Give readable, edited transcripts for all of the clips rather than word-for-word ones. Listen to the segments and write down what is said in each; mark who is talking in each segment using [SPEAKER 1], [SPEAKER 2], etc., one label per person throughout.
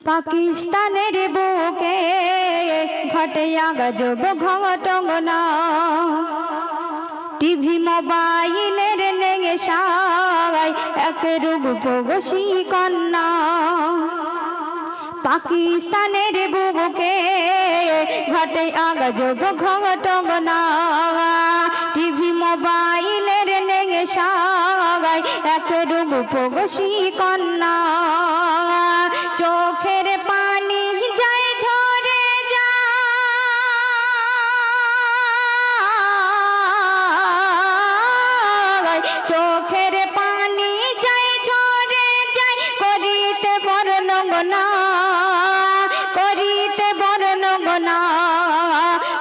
[SPEAKER 1] পাকিস্তানের বুকে ঘটে গজব ঘটনা, টিভি মোবাইলের নেশায় এক রূপবতী কন্যা। পাকিস্তানের বুকে ঘটে গজব ঘটনা, টিভি মোবাইলের নেশায় এক রূপবতী কন্যা। চোখের পানি যায় ঝরে যায়, চোখের পানি যায় ঝরে যায়, করিতে বর্ণনা, করিতে বর্ণনা।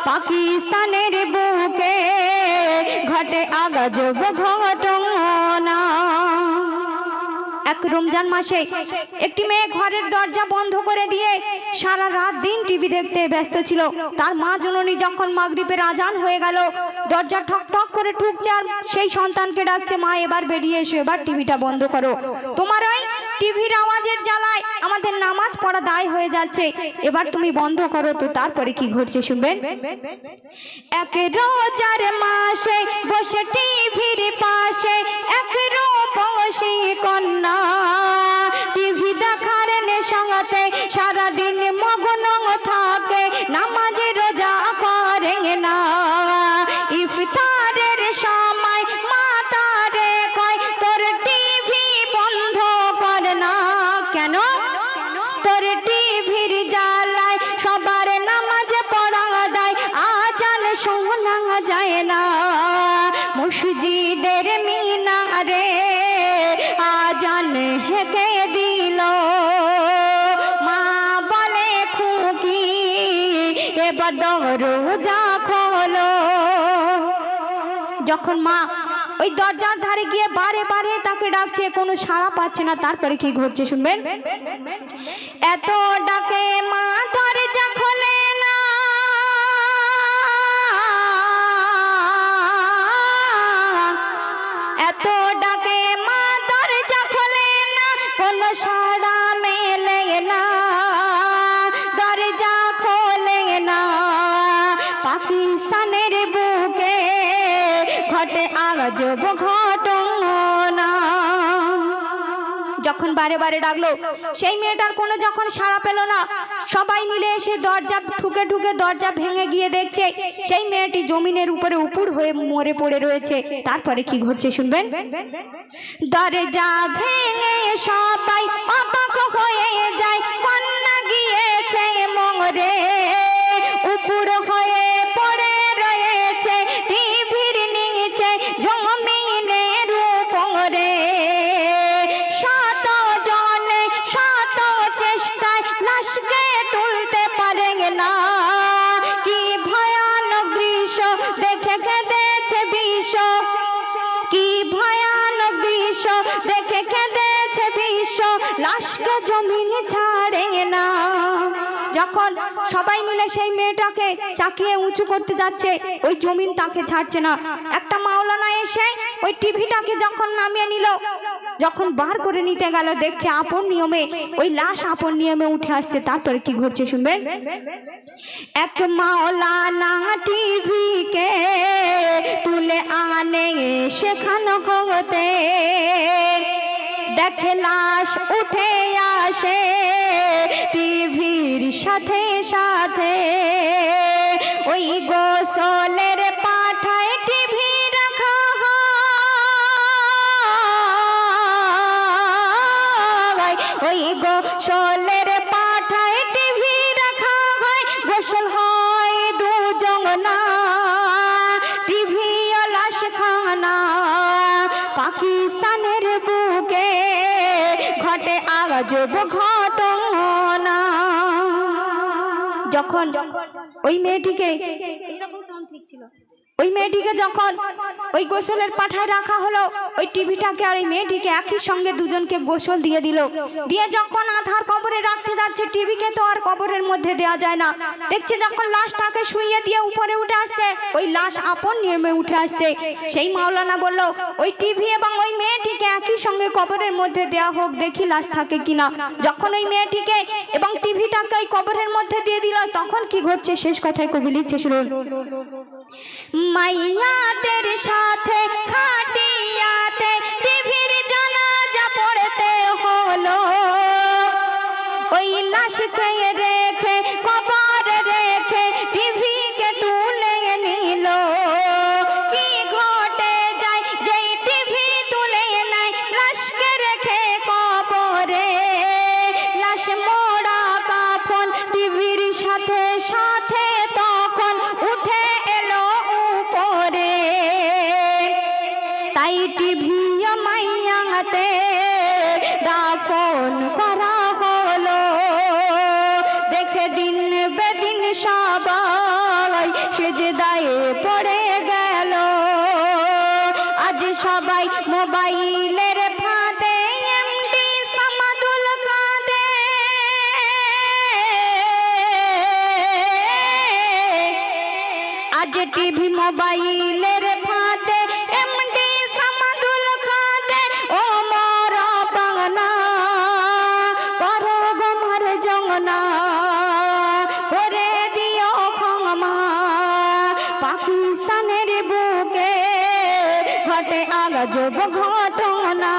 [SPEAKER 1] পাকিস্তানের বুকে ঘটে গজব ঘটনা। এক রমজান মাসে একটি মেয়ে ঘরের দরজা বন্ধ করে দিয়ে সারা রাত দিন টিভি দেখতে ব্যস্ত ছিল। তার মা জননী যখন মাগরিবের আজান হয়ে গেল, দরজা ঠক ঠক করে ঠুকছে আর সেই সন্তানকে ডাকছে, মা এবার বেরিয়ে এসো, এবার টিভিটা বন্ধ করো, তোমার ওই টিভির আওয়াজের জ্বালায় আমাদের নামাজ পড়া দায় হয়ে যাচ্ছে, এবার তুমি বন্ধ করো। তো তারপরে কি ঘটছে শুনবেন। এক রোজার মাসে বসে টিভির পাশে এক রূপসী কন্যা, টিভি দেখার নেশাতে সারাদিন মগ্ন থাকে, নামাজে রোজা করে না। ইফতারের সময় মা তারে কয়, তোর টিভি বন্ধ কর না। কেন? তোর টিভির জ্বালায় সবার নামাজ পড়া দেয়, আজান শোনা যায় না। মসজিদের মিনারে আজান হেঁকে দিল, মা বলে খুকি এবার দরজা খোলো। যখন মা ওই দরজার ধারে গিয়ে বারে বারে তাকে ডাকছে, কোনো সাড়া পাচ্ছে না, তারপরে কি ঘটছে শুনবেন। এত ডাকে মা দরজা খোলে না, এত ডাকে মা দরজা খোলে না, কোনো সাড়া মেলে না, দরজা খোলে না। পাকিস্তানের বুকে ঘটে গজব ঘটনা। যখন বারে বারে ডাকলো, সেই মেয়েটার কোনো যখন সাড়া পেল না, সবাই মিলে এসে দরজা ঠুকে ঠুকে দরজা ভেঙে গিয়ে দেখছে সেই মেয়েটি জমিনের উপরে উপুড় হয়ে মরে পড়ে রয়েছে। তারপরে কি ঘটছে শুনবেন। দরজা ভেঙে সবাই অবাক হয়ে যায়, কন্যা গিয়েছে মরে, উপুড় হয়ে পড়ে রয়েছে টিভির নিচে জমিনের উপরে। শত জনে শত চেষ্টায় লাশকে তুলতে পারে না, কি ভয়ানক দৃশ্য দেখে কেঁদেছে বিশ্ব, কি ভয়ানক দৃশ্য দেখে কেঁদেছে বিশ্ব, লাশকে জমিন ছাড়ে না। যখন সবাই মিলে সেই মেয়েটাকে চাকিয়ে উঁচু করতে যাচ্ছে, ওই জমিন তাকে ছাড়ছে না। একটা মাওলানা এসে ওই টিভিটাকে যখন নামিয়ে নিল, যখন বার করে নিতে গেল, দেখছে আপন নিয়মে ওই লাশ আপন নিয়মে উঠে আসছে। তারপরে কি ঘটছে শুনবেন। এক মাওলানা টিভিকে তুলে আনে সেখানে ঘতে, দেখে লাশ উঠে আসে টিভির সাথে সাথে। ওই গোসলের পাঠায় টিভি রাখা হয়, ওই গোসলের পাঠায় টিভি রাখা হয়, গোসল হয় দুজন না, টিভি ও লাশ খানা। পাকিস্তানের বুকে ঘটে গজব ঘটনা। যখন ওই মেয়েটিকে, এরকম সাউন্ড ঠিক ছিল, ওই মেয়েটিকে যখন ওই গোসলের পাঠায় রাখা হলো, ওই টিভিটাকে আর ওই মেয়েটিকে একই সঙ্গে দুজনকে গোসল দিয়ে দিল। দিয়ে যখন আধার কবরে রাখতে যাচ্ছে, টিভিকে তো আর কবরের মধ্যে দেওয়া যায় না, দেখছে যখন লাশটাকে শুইয়ে দিয়ে উপরে উঠে আসছে, ওই লাশ আপন নিয়মে উঠে আসছে। সেই মাওলানা বলল ওই টিভি এবং ওই মেয়েটিকে একই সঙ্গে কবরের মধ্যে দেওয়া হোক, দেখি লাশ থাকে কিনা। যখন ওই মেয়েটিকে এবং টিভিটাকে ওই কবরের মধ্যে দিয়ে দিল, তখন কি ঘটছে শেষ কথায় কবি লিখছে শুনুন। মাইয়াদের সাথে খাটিয়াতে টিভির জানাজা পড়তে হলো, ওই লাশকে রেখে কবরে রেখে টিভিকে তুলে নিল। কি ঘটে যায় যেই টিভি তুলে নেয় লাশকে রেখে কবরে, লাশ মোড়া কাফন টিভির সাথে সাথে তখন উঠে এলো উপরে। তাই টিভি মাইয়াতে দাফন করা হলো, দেখে দিন বেদিন সবাই সেজদায় পড়ে গেল। আজ সবাই মোবাইলের ফাঁদে, এমডি সামাদুল কাঁদে। আজ টিভি মোবাইলের ফাঁদে, এমডি সামাদুল কাঁদে। ও মোরা বাংলা করো গোমার জংনা, করে দিও ক্ষমা। পাকিস্তানের বুকে ঘটে আজব ঘটনা,